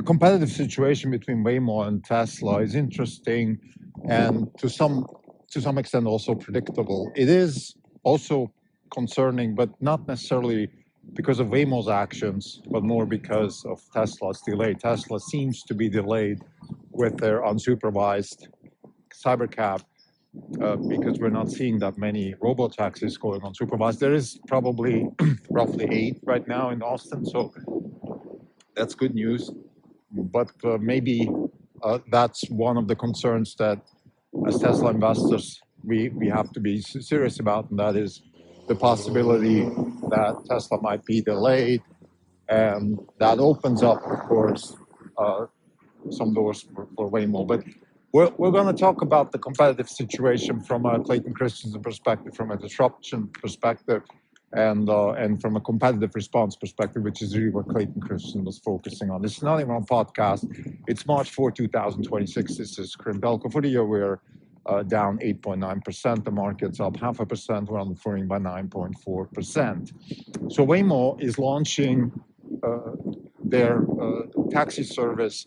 competitive situation between Waymo and Tesla is interesting and to some extent also predictable. It is also concerning, but not necessarily because of Waymo's actions, but more because of Tesla's delay. Tesla seems to be delayed with their unsupervised cybercab because we're not seeing that many robo-taxis going unsupervised. There is probably roughly 8 right now in Austin, so that's good news. But maybe that's one of the concerns that as Tesla investors we have to be serious about, and that is the possibility that Tesla might be delayed, and that opens up, of course, some doors for Waymo. But we're going to talk about the competitive situation from a Clayton Christensen perspective, from a disruption perspective, and from a competitive response perspective, which is really what Clayton Christensen was focusing on. This is not even a podcast. It's March 4, 2026. This is Karim Belko. For the year, we're down 8.9%. The market's up 0.5%. We're underperforming by 9.4%. So Waymo is launching their taxi service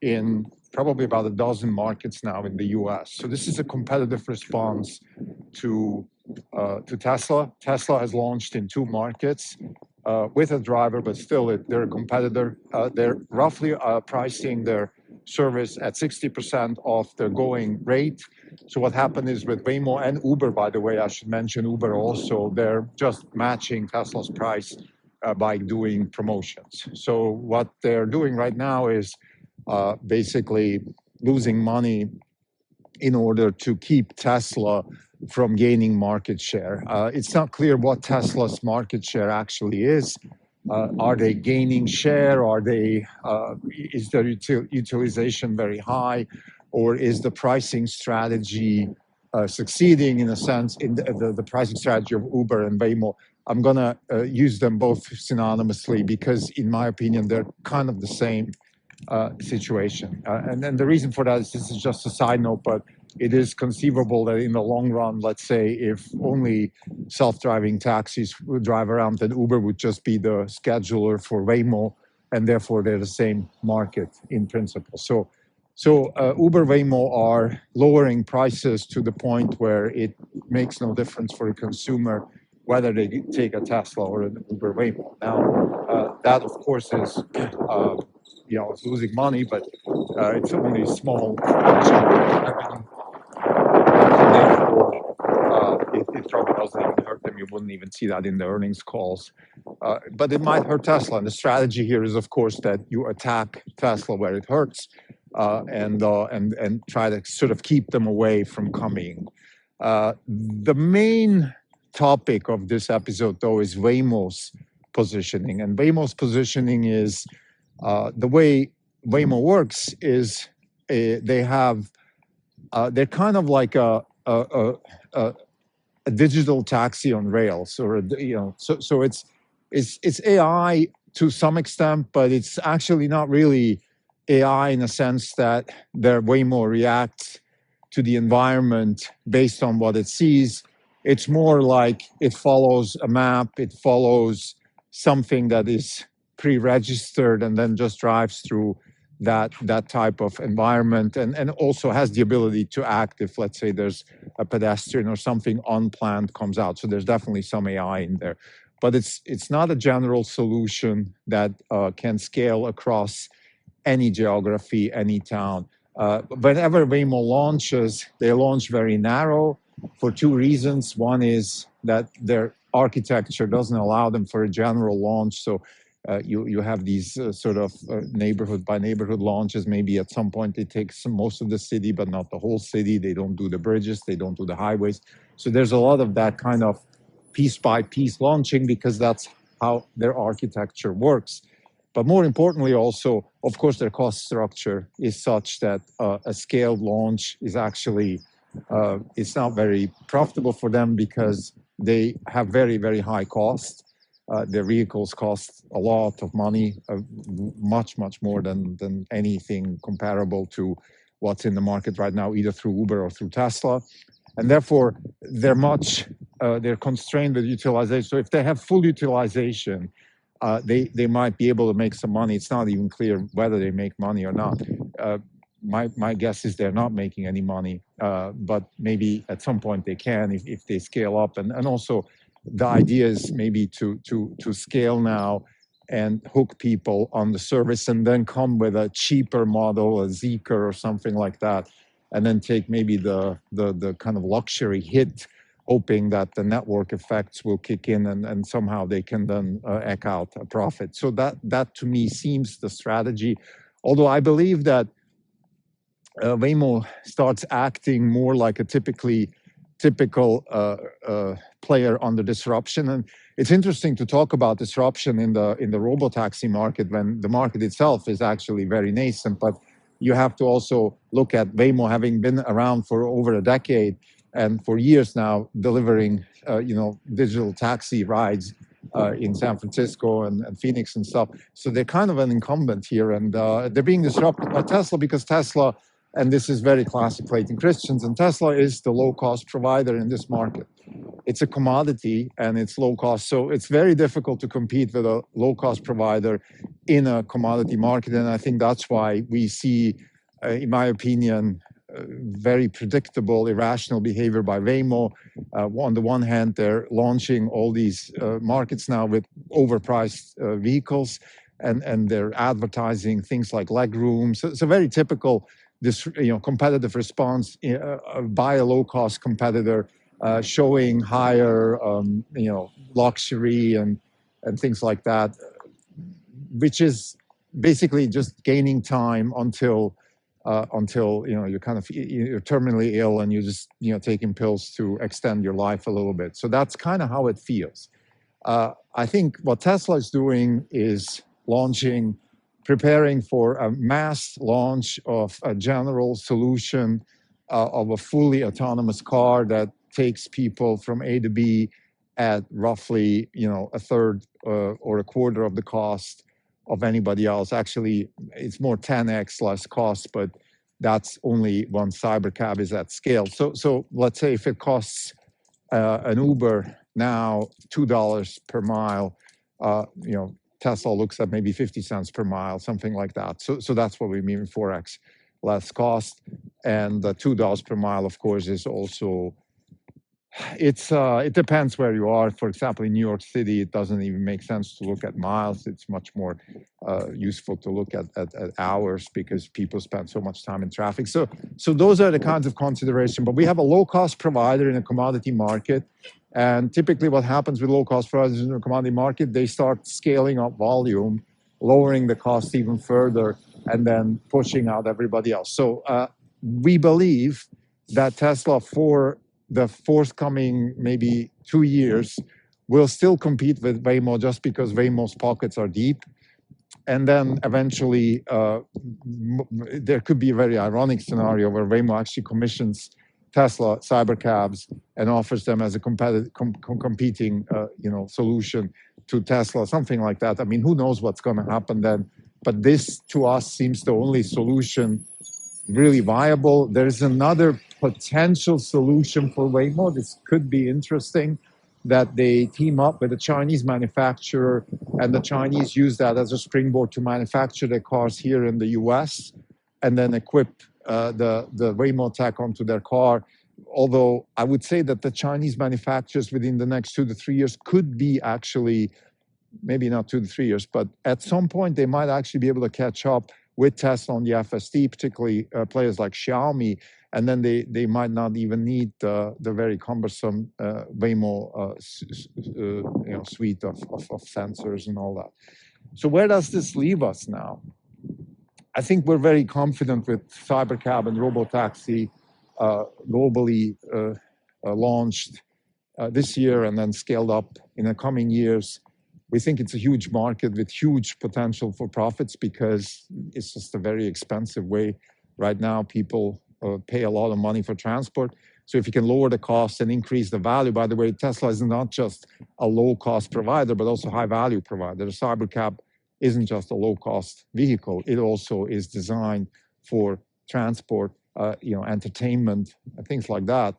in probably about a dozen markets now in the U.S. So this is a competitive response to Tesla. Tesla has launched in 2 markets with a driver, but still they're a competitor. They're roughly pricing their service at 60% of their going rate. So what happened is with Waymo and Uber, by the way, I should mention Uber also, they're just matching Tesla's price by doing promotions. So what they're doing right now is basically losing money in order to keep Tesla from gaining market share. It's not clear what Tesla's market share actually is. Are they gaining share? Is their utilization very high? Or is the pricing strategy succeeding in a sense, in the pricing strategy of Uber and Waymo? I'm going to use them both synonymously because, in my opinion, they're kind of the same situation. And then the reason for that is, this is just a side note, but it is conceivable that in the long run, let's say, if only self-driving taxis would drive around, then Uber would just be the scheduler for Waymo, and therefore they're the same market in principle. So Uber, Waymo are lowering prices to the point where it makes no difference for a consumer whether they take a Tesla or an Uber, Waymo. Now, that of course is it's losing money, but it's only a small chunk. It probably doesn't even hurt them. You wouldn't even see that in the earnings calls. But it might hurt Tesla. And the strategy here is, of course, that you attack Tesla where it hurts and try to sort of keep them away from coming. The main topic of this episode, though, is Waymo's positioning. And Waymo's positioning is the way Waymo works is they're kind of like a digital taxi on rails, or so it's AI to some extent, but it's actually not really AI in a sense that their Waymo reacts to the environment based on what it sees. It's more like it follows a map, it follows something that is pre-registered and then just drives through that type of environment, and also has the ability to act if, let's say, there's a pedestrian or something unplanned comes out. So there's definitely some AI in there, but it's not a general solution that can scale across any geography, any town. Whenever Waymo launches, they launch very narrow for 2 reasons. One is that their architecture doesn't allow them for a general launch. So you have these sort of neighborhood by neighborhood launches. Maybe at some point they take most of the city, but not the whole city. They don't do the bridges. They don't do the highways. So there's a lot of that kind of piece by piece launching because that's how their architecture works. But more importantly also, of course, their cost structure is such that a scaled launch is actually, it's not very profitable for them because they have very, very high costs. Their vehicles cost a lot of money, much, much more than anything comparable to what's in the market right now, either through Uber or through Tesla. And therefore, they're constrained with utilization. So if they have full utilization, they might be able to make some money. It's not even clear whether they make money or not. My guess is they're not making any money, but maybe at some point they can if they scale up. And also the idea is maybe to scale now and hook people on the service and then come with a cheaper model, a Zeekr or something like that, and then take maybe the kind of luxury hit, hoping that the network effects will kick in and somehow they can then eke out a profit. So that to me seems the strategy. Although I believe that Waymo starts acting more like a typical player under disruption. And it's interesting to talk about disruption in the robotaxi market when the market itself is actually very nascent. But you have to also look at Waymo having been around for over a decade and for years now delivering digital taxi rides in San Francisco and Phoenix and stuff. So they're kind of an incumbent here, and they're being disrupted by Tesla because Tesla, and this is very classic Clayton Christensen, and Tesla is the low-cost provider in this market. It's a commodity and it's low cost. So it's very difficult to compete with a low-cost provider in a commodity market. And I think that's why we see, in my opinion, very predictable, irrational behavior by Waymo. On the one hand, they're launching all these markets now with overpriced vehicles, and they're advertising things like legroom. So it's a very typical competitive response by a low-cost competitor, showing higher luxury and things like that, which is basically just gaining time until you're terminally ill and you're just taking pills to extend your life a little bit. So that's kind of how it feels. I think what Tesla is doing is preparing for a mass launch of a general solution of a fully autonomous car that takes people from A to B at roughly a third or a quarter of the cost of anybody else. Actually, it's more 10x less cost, but that's only one cybercab is at scale. So let's say if it costs an Uber now $2 per mile, Tesla looks at maybe 50 cents per mile, something like that. So that's what we mean 4x less cost. And the $2 per mile, of course, is also, it depends where you are. For example, in New York City, it doesn't even make sense to look at miles. It's much more useful to look at hours because people spend so much time in traffic. So those are the kinds of consideration. But we have a low-cost provider in a commodity market. And typically what happens with low-cost providers in a commodity market, they start scaling up volume, lowering the cost even further, and then pushing out everybody else. So we believe that Tesla, for the forthcoming maybe 2 years, will still compete with Waymo just because Waymo's pockets are deep. And then eventually there could be a very ironic scenario where Waymo actually commissions Tesla cybercabs and offers them as a competing solution to Tesla, something like that. I mean, who knows what's going to happen then? But this, to us, seems the only solution really viable. There's another potential solution for Waymo. This could be interesting, that they team up with a Chinese manufacturer, and the Chinese use that as a springboard to manufacture their cars here in the US, and then equip the Waymo tech onto their car. Although I would say that the Chinese manufacturers within the next 2 to 3 years could be actually, maybe not 2 to 3 years, but at some point they might actually be able to catch up with Tesla on the FSD, particularly players like Xiaomi, and then they might not even need the very cumbersome Waymo suite of sensors and all that. So where does this leave us now? I think we're very confident with Cybercab and Robotaxi globally launched this year and then scaled up in the coming years. We think it's a huge market with huge potential for profits because it's just a very expensive way. Right now, people pay a lot of money for transport. So if you can lower the cost and increase the value, by the way, Tesla is not just a low-cost provider, but also high-value provider. The Cybercab isn't just a low-cost vehicle. It also is designed for transport entertainment, things like that,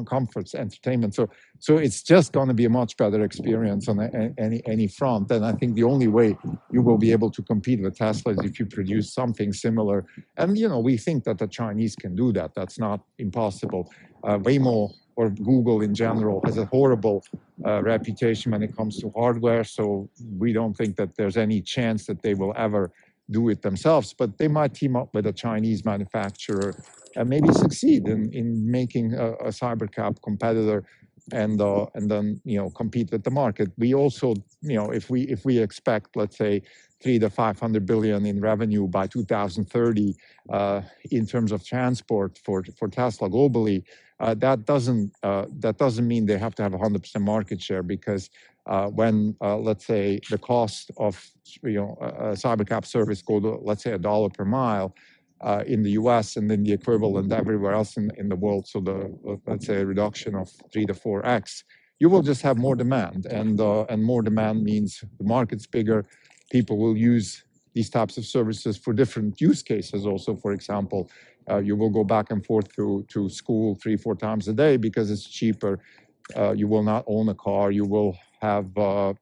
comforts, entertainment. So it's just going to be a much better experience on any front. And I think the only way you will be able to compete with Tesla is if you produce something similar. And we think that the Chinese can do that. That's not impossible. Waymo or Google in general has a horrible reputation when it comes to hardware. So we don't think that there's any chance that they will ever do it themselves, but they might team up with a Chinese manufacturer and maybe succeed in making a cybercab competitor and then compete with the market. We also if we expect, let's say, 300 to 500 billion in revenue by 2030 in terms of transport for Tesla globally, that doesn't mean they have to have 100% market share, because when let's say the cost of a cybercab service go to, let's say, $1 per mile in the US, and then the equivalent everywhere else in the world, so let's say a reduction of 3 to 4x, you will just have more demand, and more demand means the market's bigger. People will use these types of services for different use cases. Also, for example, you will go back and forth to school 3-4 times a day because it's cheaper. You will not own a car. You will have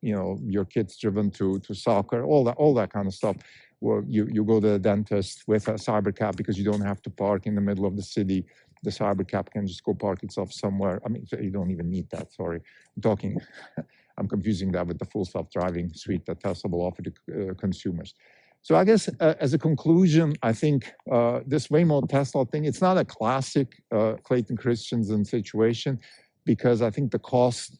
your kids driven to soccer, all that kind of stuff. Well, you go to the dentist with a cybercab because you don't have to park in the middle of the city. The cybercab can just go park itself somewhere. I mean, you don't even need that. Sorry, I'm confusing that with the full self-driving suite that Tesla will offer to consumers. So I guess as a conclusion, I think this Waymo Tesla thing, it's not a classic Clayton Christensen situation, because I think the cost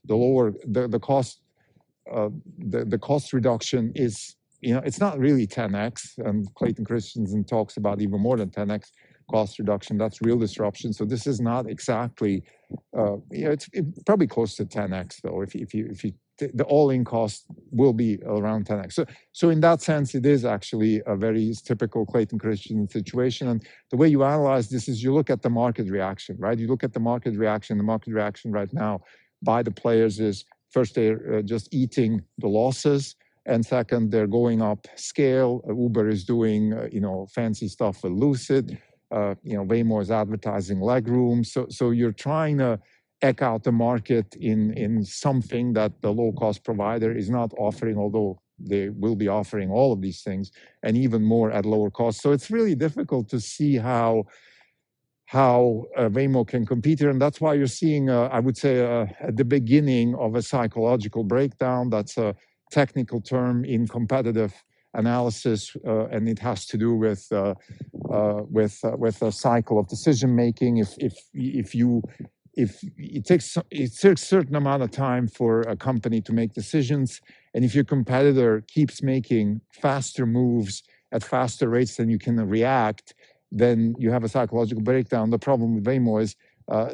reduction is, it's not really 10x, and Clayton Christensen talks about even more than 10x cost reduction. That's real disruption. So this is not exactly, it's probably close to 10x though. If you the all-in cost will be around 10x. So in that sense, it is actually a very typical Clayton Christensen situation. And the way you analyze this is you look at the market reaction, right? You look at the market reaction. The market reaction right now by the players is, first, they're just eating the losses, and second, they're going up scale. Uber is doing fancy stuff with Lucid. Waymo is advertising legroom. So you're trying to eke out the market in something that the low-cost provider is not offering, although they will be offering all of these things and even more at lower cost. So it's really difficult to see how Waymo can compete here, and that's why you're seeing, I would say, at the beginning of a psychological breakdown. That's a technical term in competitive analysis, and it has to do with a cycle of decision making. If it takes a certain amount of time for a company to make decisions, and if your competitor keeps making faster moves at faster rates than you can react, then you have a psychological breakdown. The problem with Waymo is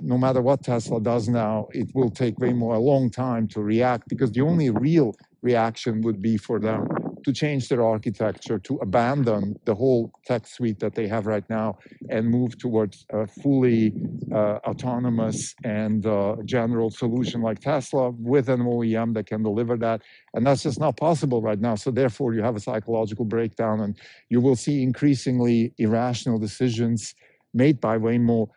no matter what Tesla does now, it will take Waymo a long time to react, because the only real reaction would be for them to change their architecture, to abandon the whole tech suite that they have right now and move towards a fully autonomous and general solution like Tesla with an OEM that can deliver that. And that's just not possible right now. So therefore, you have a psychological breakdown, and you will see increasingly irrational decisions made by Waymo.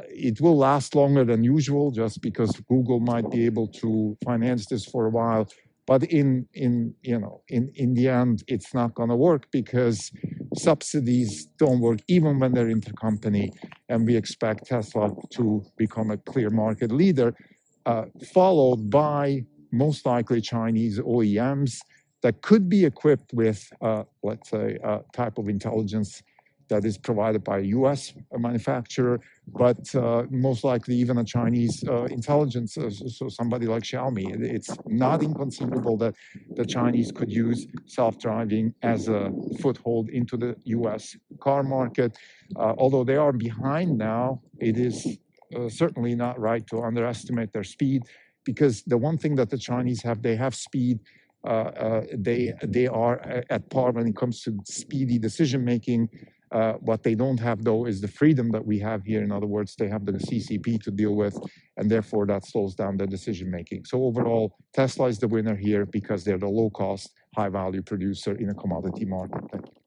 It will last longer than usual just because Google might be able to finance this for a while. But in the end, it's not going to work, because subsidies don't work even when they're intercompany. And we expect Tesla to become a clear market leader, followed by most likely Chinese OEMs that could be equipped with, let's say, a type of intelligence that is provided by a US manufacturer, but most likely even a Chinese intelligence, so somebody like Xiaomi. It's not inconceivable that the Chinese could use self-driving as a foothold into the US car market. Although they are behind now, it is certainly not right to underestimate their speed, because the one thing that the Chinese have, they have speed. They are at par when it comes to speedy decision making. What they don't have, though, is the freedom that we have here. In other words, they have the CCP to deal with, and therefore that slows down their decision making. So overall, Tesla is the winner here because they're the low-cost, high-value producer in a commodity market. Thank you.